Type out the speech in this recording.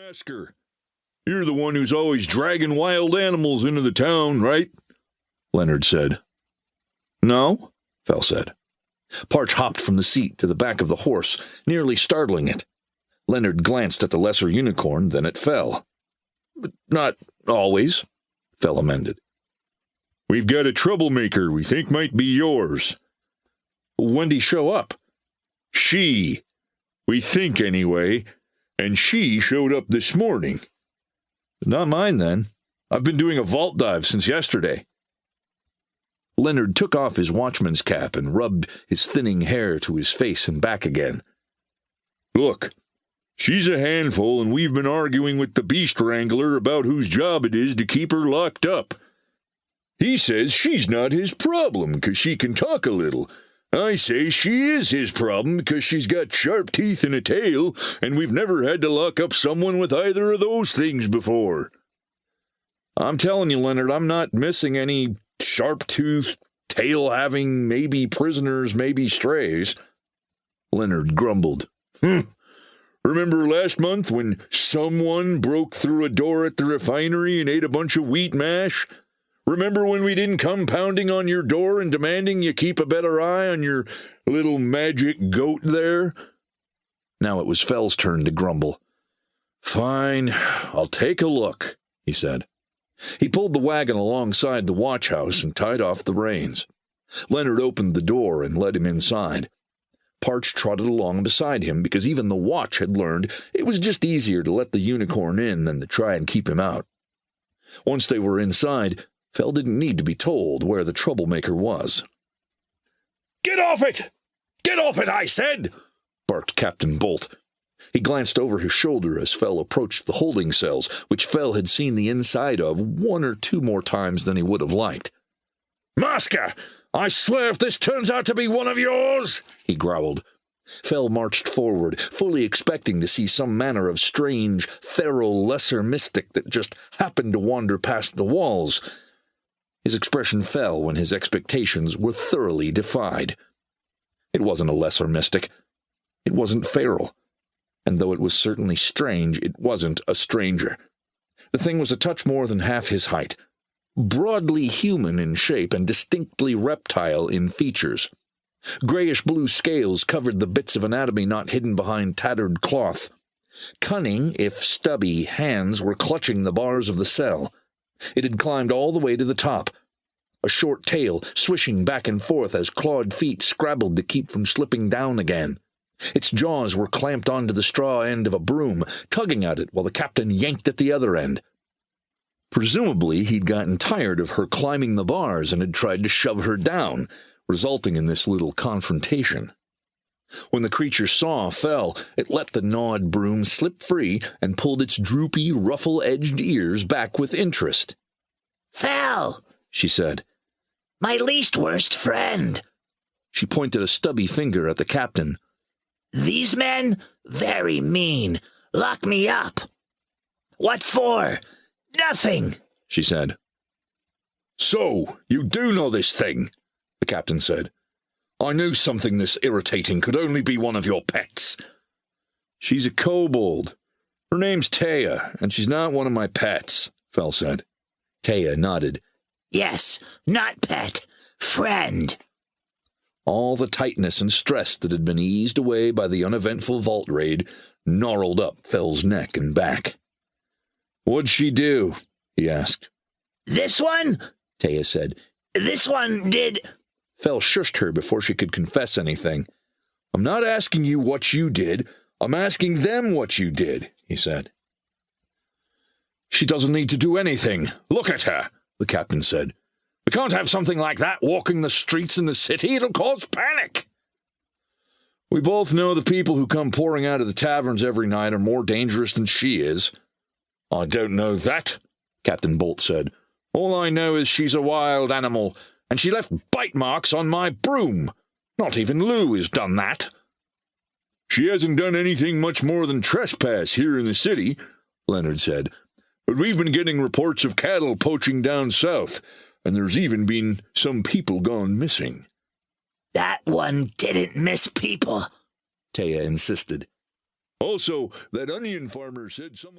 Masker. You're the one who's always dragging wild animals into the town, right? Leonard said. No, Fell said. Parch hopped from the seat to the back of the horse, nearly startling it. Leonard glanced at the lesser unicorn, then at Fell. But not always, Fell amended. We've got a troublemaker we think might be yours. When'd he show up? She. We think anyway, and she showed up this morning. Not mine, then. I've been doing a vault dive since yesterday. Leonard took off his watchman's cap and rubbed his thinning hair to his face and back again. Look, she's a handful, and we've been arguing with the beast wrangler about whose job it is to keep her locked up. He says she's not his problem because she can talk a little. I say she is his problem because she's got sharp teeth and a tail, and we've never had to lock up someone with either of those things before. I'm telling you, Leonard, I'm not missing any sharp-toothed, tail-having, maybe prisoners, maybe strays. Leonard grumbled. Remember last month when someone broke through a door at the refinery and ate a bunch of wheat mash? Remember when we didn't come pounding on your door and demanding you keep a better eye on your little magic goat there? Now it was Fell's turn to grumble. Fine, I'll take a look, he said. He pulled the wagon alongside the watch house and tied off the reins. Leonard opened the door and led him inside. Parch trotted along beside him because even the watch had learned it was just easier to let the unicorn in than to try and keep him out. Once they were inside, Fell didn't need to be told where the troublemaker was. Get off it! Get off it, I said! Barked Captain Bolt. He glanced over his shoulder as Fell approached the holding cells, which Fell had seen the inside of one or two more times than he would have liked. Masker! I swear if this turns out to be one of yours, he growled. Fell marched forward, fully expecting to see some manner of strange, feral lesser mystic that just happened to wander past the walls. His expression fell when his expectations were thoroughly defied. It wasn't a lesser mystic. It wasn't feral. And though it was certainly strange, it wasn't a stranger. The thing was a touch more than half his height, broadly human in shape and distinctly reptile in features. Grayish-blue scales covered the bits of anatomy not hidden behind tattered cloth. Cunning, if stubby, hands were clutching the bars of the cell. It had climbed all the way to the top, a short tail swishing back and forth as clawed feet scrabbled to keep from slipping down again. Its jaws were clamped onto the straw end of a broom, tugging at it while the captain yanked at the other end. Presumably, he'd gotten tired of her climbing the bars and had tried to shove her down, resulting in this little confrontation. When the creature saw Fell, it let the gnawed broom slip free and pulled its droopy, ruffle-edged ears back with interest. "Fell," she said. "My least worst friend." She pointed a stubby finger at the captain. "These men? Very mean. Lock me up." "What for?" "Nothing," she said. "So, you do know this thing," the captain said. "I knew something this irritating could only be one of your pets." "She's a kobold. Her name's Taya, and she's not one of my pets," Fell said. Taya nodded. "Yes, not pet. Friend." All the tightness and stress that had been eased away by the uneventful vault raid gnarled up Fell's neck and back. "What'd she do?" he asked. "This one?" Taya said. "This one did—" Fell shushed her before she could confess anything. "I'm not asking you what you did. I'm asking them what you did," he said. "She doesn't need to do anything. Look at her," the captain said. "We can't have something like that walking the streets in the city. It'll cause panic." "We both know the people who come pouring out of the taverns every night are more dangerous than she is." "I don't know that," Captain Bolt said. "All I know is she's a wild animal, and she left bite marks on my broom. Not even Lou has done that." "She hasn't done anything much more than trespass here in the city," Leonard said. "But we've been getting reports of cattle poaching down south, and there's even been some people gone missing." "That one didn't miss people," Taya insisted. "Also, that onion farmer said someone..."